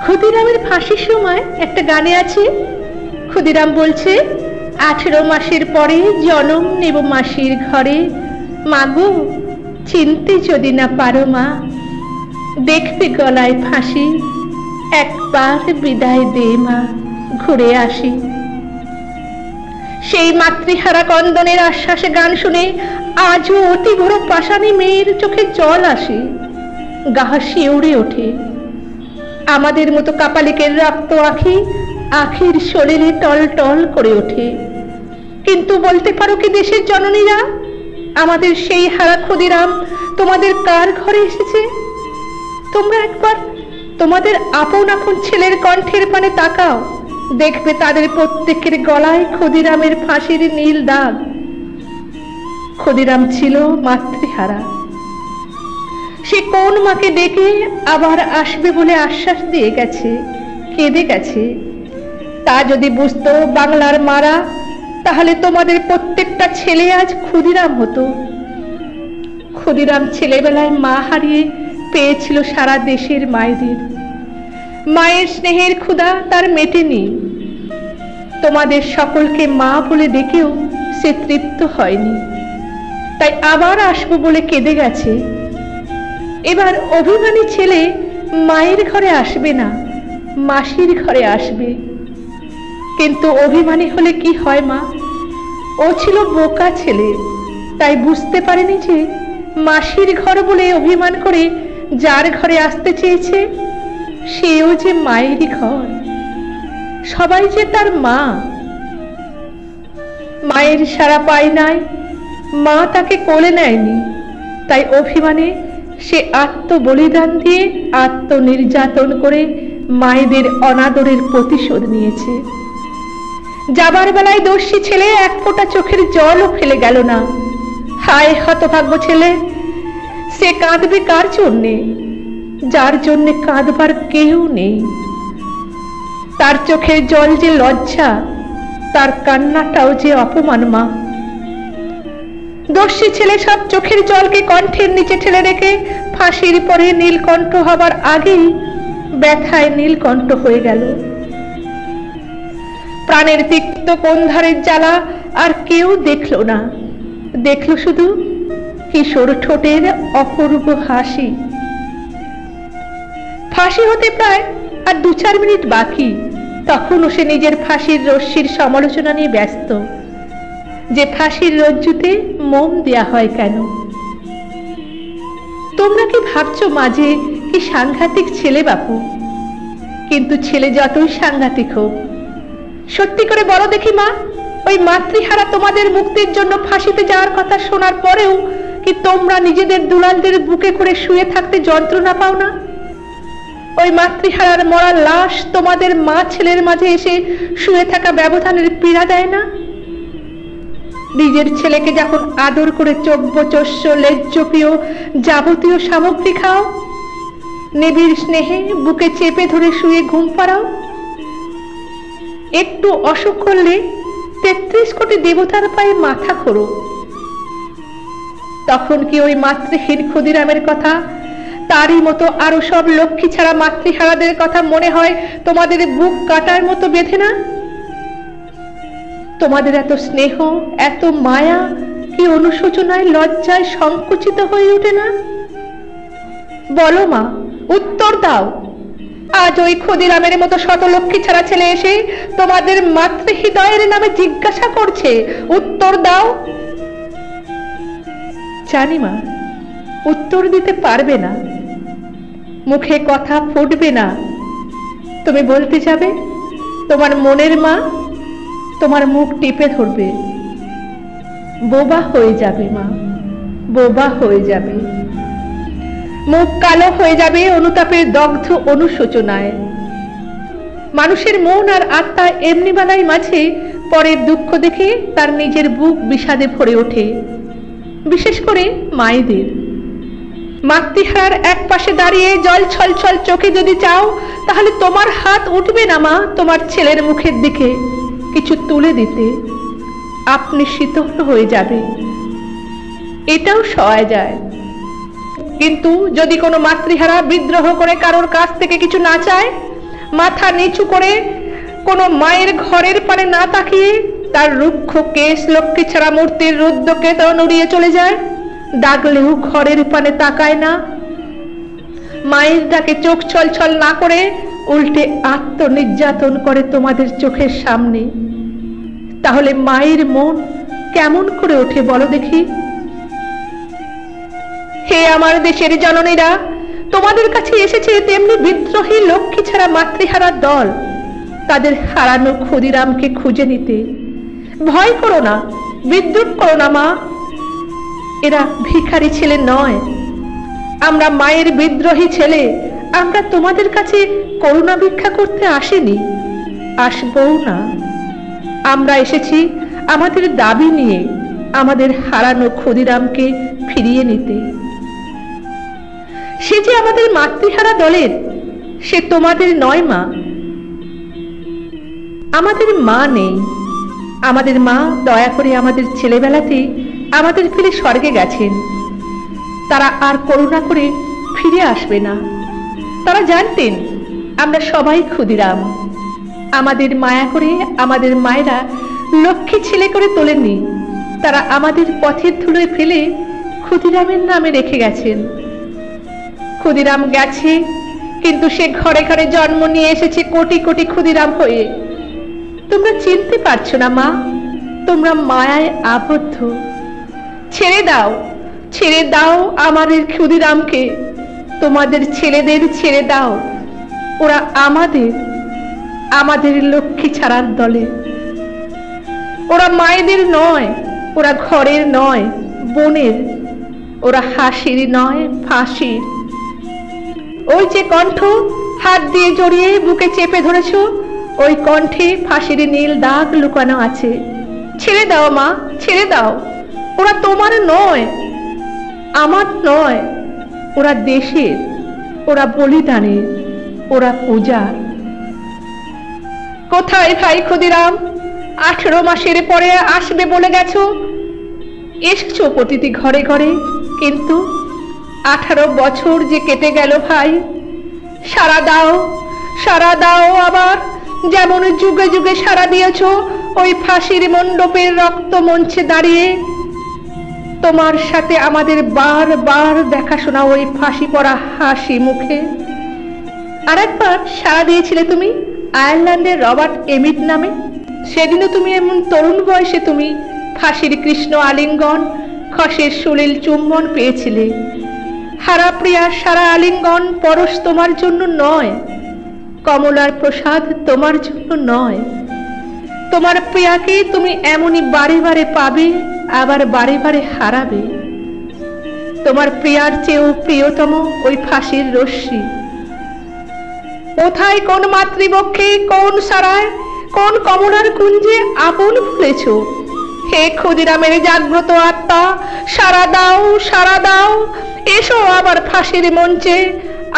ক্ষুদিরামের ফাঁসির সময় একটা গানে আছে, ক্ষুদিরাম বলছে, 18 মাসের পরে জনম নেব মাসির ঘরে, মাগো চিনতে যদি না পারো মা, দেখবে গলায় ফাঁসি, একবার বিদায় দে মা, ঘুরে আসি। সেই মাতৃহারা কন্দনের আশ্বাসে গান শুনে আজও অতি ঘোর পাষাণী মেয়ের চোখে জল আসে, গা শিউরে ওঠে। আমাদের মতো কাপালিকের রক্ত আঁখি আখির শরীরে টল টল করে ওঠে। কিন্তু বলতে পারো কি দেশের জননীরা, আমাদের সেই হারা ক্ষুদিরাম তোমাদের কার ঘরে এসেছে? তোমরা একবার তোমাদের আপন আপন ছেলের কণ্ঠের পানে তাকাও, দেখবে তাদের প্রত্যেকের গলায় ক্ষুদিরামের ফাঁসির নীল দাগ। ক্ষুদিরাম ছিল মাতৃহারা। সে কোন মাকে ডেকে আবার আসবে বলে আশ্বাস দিয়ে গেছে, কেঁদে গেছে। তা যদি বুঝতো বাংলার মারা, তাহলে তোমাদের প্রত্যেকটা ছেলে আজ ক্ষুদিরাম হতো। ক্ষুদিরাম ছেলেবেলায় মা হারিয়ে পেয়েছিল সারা দেশের মায়েদের। মায়ের স্নেহের ক্ষুধা তার মেটেনি। তোমাদের সকলকে মা বলে ডেকেও সে তৃপ্ত হয়নি, তাই আবার আসবো বলে কেঁদে গেছে। এবার অভিমানী ছেলে মায়ের ঘরে আসবে না, মাসির ঘরে আসবে। কিন্তু অভিমানী হলে কি হয় মা? ও ছিল বোকা ছেলে, তাই বুঝতে পারেনি যে মাসির ঘর বলে অভিমান করে যার ঘরে আসতে চেয়েছে সেও যে মায়েরই ঘর, সবাই যে তার মা। মায়ের সারা পায় নাই, মা তাকে কোলে নেয়নি, তাই অভিমানে সে আত্মবলিদান দিয়ে আত্মনির্যাতন করে মায়েদের অনাদরের প্রতিশোধ নিয়েছে। যাবার বেলায় দোষী ছেলে এক ফোঁটা চোখের জলও ফেলে গেল না। হায় হতভাগ্য ছেলে, সে কাঁদবে কার জন্যে? যার জন্যে কাঁদবার কেউ নেই। তার চোখের জল যে লজ্জা, তার কান্নাটাও যে অপমান মা। দোষী ছেলে সব চোখের জলকে কণ্ঠের নিচে ঠেলে রেখে ফাঁসির পরে নীলকণ্ঠ হবার আগেই ব্যথায় নীলকণ্ঠ হয়ে গেল। প্রাণের তিক্ত কোণধারের জ্বালা আর কেউ দেখল না, দেখল শুধু কিশোর ঠোঁটের অপূর্ব হাসি। ফাঁসি হতে প্রায় আর 2-4 মিনিট বাকি, তখনও সে নিজের ফাঁসির রশ্মির সমালোচনা নিয়ে ব্যস্ত, যে ফাঁসির রজ্জুতে মোম দেয়া হয় কেন। তোমরা কি ভাবছো মাঝে কি সাংঘাতিক ছেলে বাপু? কিন্তু ছেলে যতই সাংঘাতিক হোক, সত্যি করে বলো দেখি মা, ওই মাতৃহারা তোমাদের মুক্তির জন্য ফাঁসিতে যাওয়ার কথা শোনার পরেও কি তোমরা নিজেদের দুলালদের বুকে করে শুয়ে থাকতে যন্ত্রণা পাও না? ওই মাতৃহারার মরা লাশ তোমাদের মা ছেলের মাঝে এসে শুয়ে থাকা ব্যবধানের পীড়া দেয় না? নিজের ছেলেকে যখন আদর করে চব্যচস্য লেজ্জপ্রিয় যাবতীয় সামগ্রী খাও, নিবিড় স্নেহে বুকে চেপে ধরে শুয়ে ঘুম পাড়াও, একটু অসুখ করলে 33 কোটি দেবতার পায়ে মাথা খোড়ো, তখন কি ওই মাতৃহীন ক্ষুদিরামের কথা, তারই মতো আরো সব লক্ষ্মী ছাড়া মাতৃহারাদের কথা মনে হয় তোমাদের বুক কাটার মতো বেঁধে না? তোমাদের এত স্নেহ, এত মায়া কি অনুশোচনায় লজ্জায় সংকুচিত হয়ে ওঠে না? বলো মা, উত্তর দাও। আজ ওই ক্ষুদিরামের মতো শত লক্ষ্মী ছাড়া ছেলে এসে তোমাদের মাতৃহৃদয়ের নামে জিজ্ঞাসা করছে, উত্তর দাও। জানি মা, উত্তর দিতে পারবে না, মুখে কথা ফুটবে না। তুমি বলতে যাবে, তোমার মনের মা তোমার মুখ টিপে ধরবে। বোবা হয়ে যাবে মা, বোবা হয়ে যাবে। মুখ কালো হয়ে যাবে অনুতাপের দগ্ধ অনুশোচনায়। মানুষের মন আর আত্মা এমনি বেলায় মাঝে পরের দুঃখ দেখে তার নিজের বুক বিষাদে ভরে ওঠে, বিশেষ করে মায়েদের। মাতৃহারার এক পাশে দাঁড়িয়ে জল ছলছল চোখে যদি চাও, তাহলে তোমার হাত উঠবে না মা তোমার ছেলের মুখের দিকে কিছু তুলে দিতে, আপনি শীতল হয়ে যাবে। এটাও সওয়া যায়। কিন্তু যদি কোনো মাতৃহারা বিদ্রোহ করে কারোর কাছ থেকে কিছু না চায়, মাথা নিচু করে কোনো মায়ের ঘরের পানে না তাকিয়ে তার রুক্ষ কেশ লক্ষ্মী ছাড়া মূর্তির রুদ্রকে তো উড়িয়ে চলে যায়, ডাকলেও ঘরের পানে তাকায় না। মায়ের ডাকে চোখ ছলছল না করে উল্টে আত্মনির্যাতন করে তোমাদের চোখের সামনে। তাহলে মায়ের মন কেমন করে ওঠে বলো দেখি? হে আমার দেশের জননীরা, তোমাদের কাছে এসেছে তেমনি বিদ্রোহী লক্ষ্মী ছাড়া মাতৃহারার দল, তাদের হারানো ক্ষুদিরামকে খুঁজে নিতে। ভয় করো না, বিদ্রুপ করো না মা, এরা ভিখারি ছেলে নয়, আমরা মায়ের বিদ্রোহী ছেলে। আমরা তোমাদের কাছে করুণা ভিক্ষা করতে আসিনি, আসবও না। আমরা এসেছি আমাদের দাবি নিয়ে, আমাদের হারানো ক্ষুদিরামকে ফিরিয়ে নিতে। সে যে আমাদের মাতৃহারা দলের, সে তোমাদের নয় মা। আমাদের মা নেই, আমাদের মা দয়া করে আমাদের ছেলেবেলাতে আমাদের ফেলে স্বর্গে গেছেন। তারা আর করুণা করে ফিরে আসবে না। তারা জানতেন আমরা সবাই ক্ষুদিরাম। আমাদের মায়া করে আমাদের মায়েরা লক্ষ্মী ছেলে করে তোলেননি, তারা আমাদের পথের ধুলোয় ফেলে ক্ষুদিরামের নামে রেখে গেছেন। ক্ষুদিরাম গেছে, কিন্তু সে ঘরে ঘরে জন্ম নিয়ে এসেছে কোটি কোটি ক্ষুদিরাম হয়ে। তোমরা চিনতে পারছো না মা, তোমরা মায়ায় আবদ্ধ। ছেড়ে দাও, ছেড়ে দাও আমাদের ক্ষুদিরামকে, তোমাদের ছেলেদের ছেড়ে দাও। ওরা আমাদের, আমাদের লক্ষ্মী ছাড়ার দলে। ওরা মায়েদের নয়, ওরা ঘরের নয়, বোনের। ওরা হাসির নয়, ফাঁসির। ওই যে কণ্ঠ হাত দিয়ে জড়িয়ে বুকে চেপে ধরেছ, ওই কণ্ঠে ফাঁসির নীল দাগ লুকানো আছে। ছেড়ে দাও মা, ছেড়ে দাও। ওরা তোমার নয়, আমার নয়, ওরা দেশের, ওরা বলিদানের, ওরা পূজার। কোথায় ভাই ক্ষুদিরাম? 18 মাসের পরে আসবে বলে গেছো, এসেছো প্রতিটি ঘরে ঘরে, কিন্তু 18 বছর যে কেটে গেল ভাই। সাড়া দাও, সাড়া দাও আবার, যেমন যুগে যুগে সাড়া দিয়েছ ওই ফাঁসির মণ্ডপের রক্ত মঞ্চে দাঁড়িয়ে। তোমার সাথে আমাদের বার বার দেখাশোনা ওই ফাঁসি পড়া হাসি মুখে। আর একবার সাড়া দিয়েছিলে তুমি আয়ারল্যান্ডের রবার্ট এমিট নামে। সেদিনও তুমি এমন তরুণ বয়সে তুমি ফাঁসির কৃষ্ণ আলিঙ্গন, খসের সুলীল চুম্বন পেয়েছিলে। হারা প্রিয়ার সারা আলিঙ্গন পরশ তোমার জন্য নয়, কমলার প্রসাদ তোমার জন্য নয়। তোমার প্রিয়াকে তুমি এমনই বারে বারে পাবে, আবার বারে বারে হারাবে। তোমার প্রিয়ার চেয়েও প্রিয়তম ওই ফাঁসির রশ্মি। কোথায় কোন মাতৃবক্ষে, কোন সারায়, কোন কমলার কুঞ্জে আপন ভুলেছ? হে ক্ষুদিরামের জাগ্রত আত্মা, সাড়া দাও, সাড়া দাও। এসো আবার ফাঁসির মঞ্চে,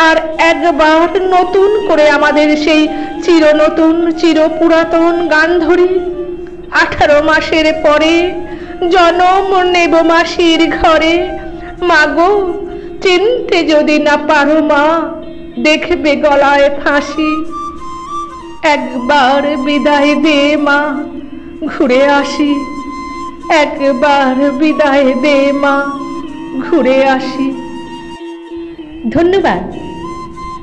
আর একবার নতুন করে আমাদের সেই চির নতুন চির পুরাতন গান ধরি। 18 মাসের পরে জনম নেব মাসির ঘরে। মাগো, চিনতে যদি না পারো মা, দেখবে গলায় ফাঁসি। একবার বিদায় দে মা, ঘুরে আসি। একবার বিদায় দে মা, ঘুরে আসি। ধন্যবাদ।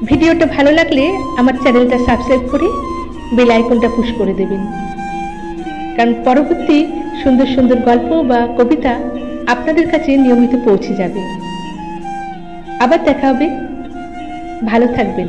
ভিডিওটা ভালো লাগলে আমার চ্যানেলটা সাবস্ক্রাইব করে বেল আইকনটা পুশ করে দেবেন, কারণ পরবর্তী সুন্দর সুন্দর গল্প বা কবিতা আপনাদের কাছে নিয়মিত পৌঁছে যাবে। আবার দেখা হবে। ভালো থাকবেন।